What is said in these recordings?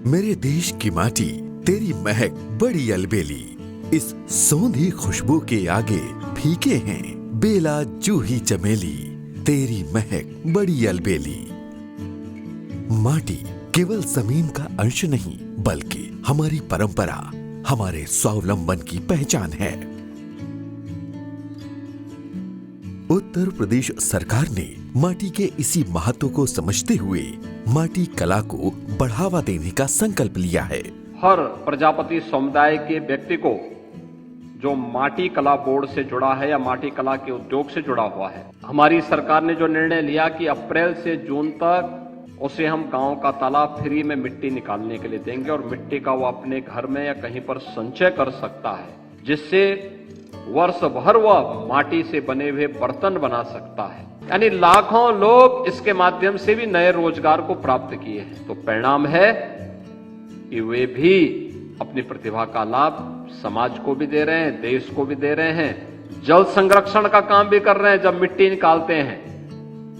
मेरे देश की माटी तेरी महक बड़ी अलबेली, इस सौंधी खुशबू के आगे फीके हैं बेला जूही चमेली, तेरी महक बड़ी अलबेली। माटी केवल जमीन का अंश नहीं बल्कि हमारी परंपरा, हमारे स्वावलंबन की पहचान है। उत्तर प्रदेश सरकार ने माटी के इसी महत्व को समझते हुए माटी कला को बढ़ावा देने का संकल्प लिया है। हर प्रजापति समुदाय के व्यक्ति को जो माटी कला बोर्ड से जुड़ा है या माटी कला के उद्योग से जुड़ा हुआ है, हमारी सरकार ने जो निर्णय लिया कि अप्रैल से जून तक उसे हम गांव का तालाब फ्री में मिट्टी निकालने के लिए देंगे और मिट्टी का वो अपने घर में या कहीं पर संचय कर सकता है, जिससे वर्ष भर वह माटी से बने हुए बर्तन बना सकता है। यानी लाखों लोग इसके माध्यम से भी नए रोजगार को प्राप्त किए हैं। तो परिणाम है कि वे भी अपनी प्रतिभा का लाभ समाज को भी दे रहे हैं, देश को भी दे रहे हैं, जल संरक्षण का काम भी कर रहे हैं जब मिट्टी निकालते हैं,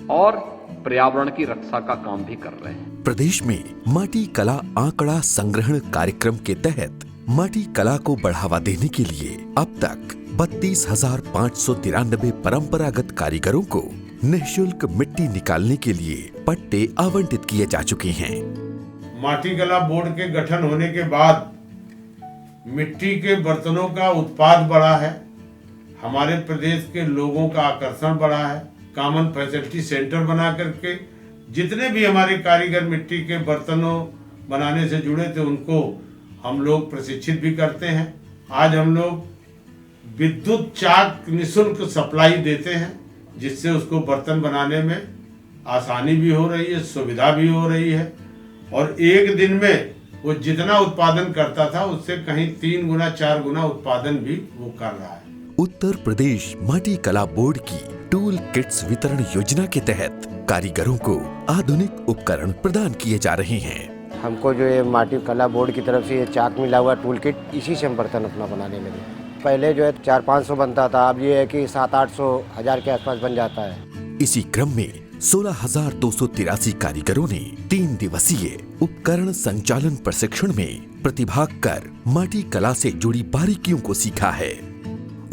और पर्यावरण की रक्षा का काम भी कर रहे हैं। प्रदेश में माटी कला आंकड़ा संग्रहण कार्यक्रम के तहत माटी कला को बढ़ावा देने के लिए अब तक 32,593 परंपरागत कारीगरों को निःशुल्क मिट्टी निकालने के लिए पट्टे आवंटित किए जा चुके हैं। माटी कला बोर्ड के गठन होने के बाद मिट्टी के बर्तनों का उत्पाद बढ़ा है, हमारे प्रदेश के लोगों का आकर्षण बढ़ा है। कॉमन फैसिलिटी सेंटर बना करके जितने भी हमारे कारीगर मिट्टी के बर्तनों बनाने से जुड़े थे उनको हम लोग प्रशिक्षित भी करते हैं। आज हम लोग विद्युत चाक निःशुल्क सप्लाई देते हैं, जिससे उसको बर्तन बनाने में आसानी भी हो रही है, सुविधा भी हो रही है, और एक दिन में वो जितना उत्पादन करता था उससे कहीं 3 गुना 4 गुना उत्पादन भी वो कर रहा है। उत्तर प्रदेश माटी कला बोर्ड की टूल किट्स वितरण योजना के तहत कारीगरों को आधुनिक उपकरण प्रदान किए जा रहे हैं। हमको जो ये माटी कला बोर्ड की तरफ से ये चाक मिला हुआ टूल किट, इसी से हम बर्तन अपना बनाने लगे। पहले जो है 400-500 बनता था, अब ये है कि 700-800 1000 के आसपास बन जाता है। इसी क्रम में 16,283 कारीगरों ने 3 दिवसीय उपकरण संचालन प्रशिक्षण में प्रतिभाग कर माटी कला से जुड़ी बारीकियों को सीखा है।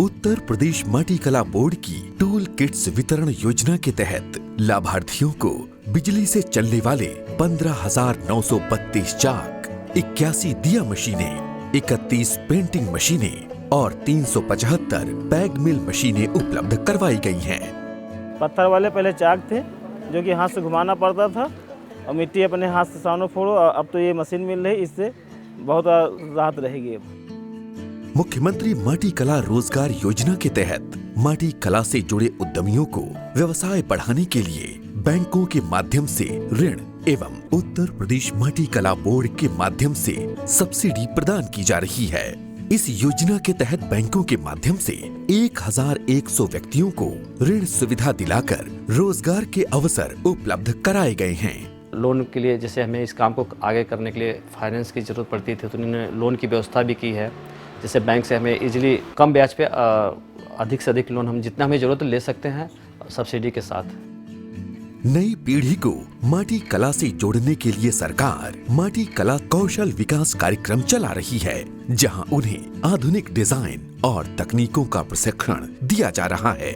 उत्तर प्रदेश माटी कला बोर्ड की टूल किट्स वितरण योजना के तहत लाभार्थियों को बिजली से चलने वाले 15,932 चाक, 81 दिया मशीनें, 31 प्रिंटिंग मशीनें और 375 बैग मिल मशीनें उपलब्ध करवाई गई हैं। पत्थर वाले पहले चाक थे जो कि हाथ से घुमाना पड़ता था और मिट्टी अपने हाथ से सामने फोड़ो, अब तो ये मशीन मिल रही, इससे बहुत राहत रहेगी। मुख्यमंत्री माटी कला रोजगार योजना के तहत माटी कला से जुड़े उद्यमियों को व्यवसाय बढ़ाने के लिए बैंकों के माध्यम से ऋण एवं उत्तर प्रदेश माटी कला बोर्ड के माध्यम से सब्सिडी प्रदान की जा रही है। इस योजना के तहत बैंकों के माध्यम से 1,100 व्यक्तियों को ऋण सुविधा दिलाकर रोजगार के अवसर उपलब्ध कराए गए हैं। लोन के लिए जैसे हमें इस काम को आगे करने के लिए फाइनेंस की जरूरत पड़ती थी, तो उन्होंने लोन की व्यवस्था भी की है, जैसे बैंक से हमें इजीली कम ब्याज पे अधिक से अधिक लोन हम जितना हमें जरूरत ले सकते हैं सब्सिडी के साथ। नई पीढ़ी को माटी कला से जोड़ने के लिए सरकार माटी कला कौशल विकास कार्यक्रम चला रही है, जहां उन्हें आधुनिक डिजाइन और तकनीकों का प्रशिक्षण दिया जा रहा है।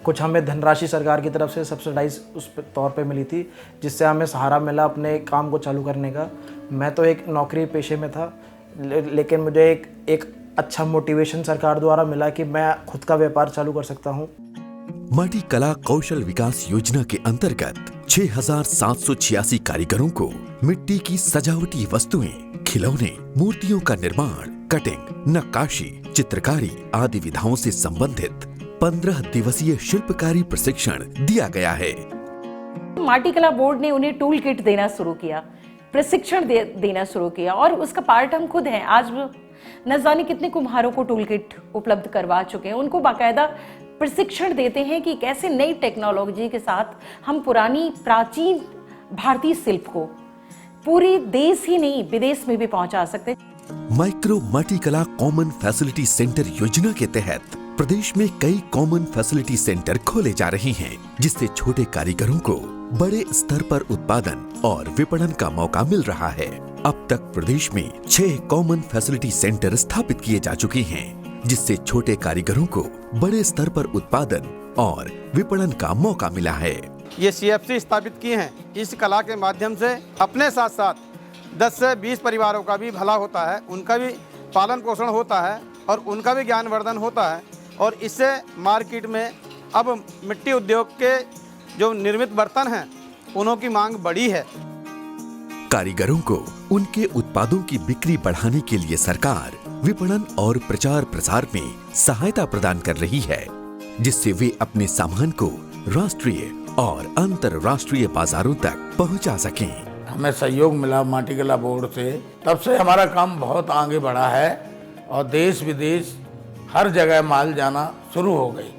कुछ हमें धनराशि सरकार की तरफ से सब्सिडाइज उस तौर पे मिली थी, जिससे हमें सहारा मिला अपने काम को चालू करने का। मैं तो एक नौकरी पेशे में था, लेकिन मुझे एक अच्छा मोटिवेशन सरकार द्वारा मिला कि मैं खुद का व्यापार चालू कर सकता हूँ। माटी कला कौशल विकास योजना के अंतर्गत 6,786 कारीगरों को मिट्टी की सजावटी वस्तुएं, खिलौने, मूर्तियों का निर्माण, कटिंग, नक्काशी, चित्रकारी आदि विधाओं से संबंधित 15 दिवसीय शिल्पकारी प्रशिक्षण दिया गया है। माटी कला बोर्ड ने उन्हें टूल किट देना शुरू किया, प्रशिक्षण देना शुरू किया, और उसका पार्ट हम खुद हैं। आज न जाने कितने कुम्हारों को टूल किट उपलब्ध करवा चुके हैं। उनको बाकायदा प्रशिक्षण देते हैं कि कैसे नई टेक्नोलॉजी के साथ हम पुरानी प्राचीन भारतीय शिल्प को पूरे देश ही नहीं विदेश में भी पहुंचा सकते। माइक्रो माटी कला कॉमन फैसिलिटी सेंटर योजना के तहत प्रदेश में कई कॉमन फैसिलिटी सेंटर खोले जा रहे हैं, जिससे छोटे कारीगरों को बड़े स्तर पर उत्पादन और विपणन का मौका मिल रहा है। अब तक प्रदेश में 6 कॉमन फैसिलिटी सेंटर स्थापित किए जा चुके हैं, जिससे छोटे कारीगरों को बड़े स्तर पर उत्पादन और विपणन का मौका मिला है। ये CFC स्थापित किए हैं। इस कला के माध्यम से अपने साथ साथ 10 से 20 परिवारों का भी भला होता है, उनका भी पालन पोषण होता है और उनका भी ज्ञानवर्धन होता है। और इससे मार्केट में अब मिट्टी उद्योग के जो निर्मित बर्तन हैं उनों की मांग बढ़ी है। कारीगरों को उनके उत्पादों की बिक्री बढ़ाने के लिए सरकार विपणन और प्रचार प्रसार में सहायता प्रदान कर रही है, जिससे वे अपने सामान को राष्ट्रीय और अंतर्राष्ट्रीय बाजारों तक पहुंचा सकें। हमें सहयोग मिला माटी कला बोर्ड से, तब से हमारा काम बहुत आगे बढ़ा है और देश विदेश हर जगह माल जाना शुरू हो गई।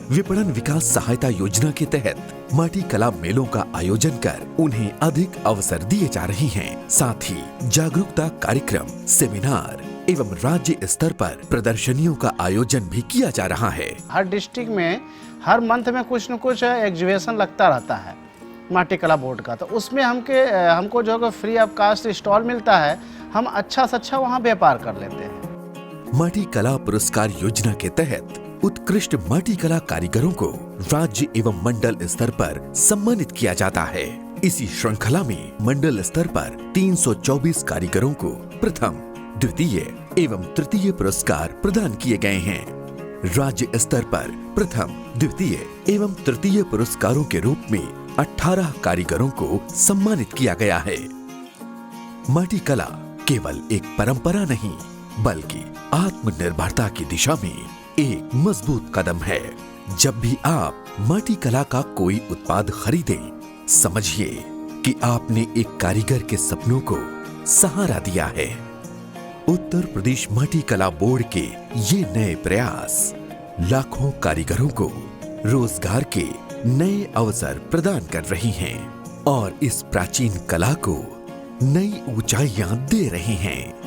विपणन विकास सहायता योजना के तहत माटी कला मेलों का आयोजन कर उन्हें अधिक अवसर दिए जा रहे हैं। साथ ही जागरूकता कार्यक्रम, सेमिनार एवं राज्य स्तर पर प्रदर्शनियों का आयोजन भी किया जा रहा है। हर डिस्ट्रिक्ट में हर मंथ में कुछ न कुछ एग्जीबिशन लगता रहता है माटी कला बोर्ड का, तो उसमें हमको जो है फ्री ऑफ कास्ट स्टॉल मिलता है, हम अच्छा से अच्छा वहाँ व्यापार कर लेते हैं। माटी कला पुरस्कार योजना के तहत उत्कृष्ट माटी कला कारीगरों को राज्य एवं मंडल स्तर पर सम्मानित किया जाता है। इसी श्रृंखला में मंडल स्तर पर 324 कारीगरों को प्रथम, द्वितीय एवं तृतीय पुरस्कार प्रदान किए गए हैं। राज्य स्तर पर प्रथम, द्वितीय एवं तृतीय पुरस्कारों के रूप में 18 कारीगरों को सम्मानित किया गया है। माटी कला केवल एक परंपरा नहीं, बल्कि आत्मनिर्भरता की दिशा में एक मजबूत कदम है। जब भी आप माटी कला का कोई उत्पाद खरीदें, समझिए कि आपने एक कारीगर के सपनों को सहारा दिया है। उत्तर प्रदेश माटी कला बोर्ड के ये नए प्रयास लाखों कारीगरों को रोजगार के नए अवसर प्रदान कर रही हैं और इस प्राचीन कला को नई ऊंचाइयां दे रहे हैं।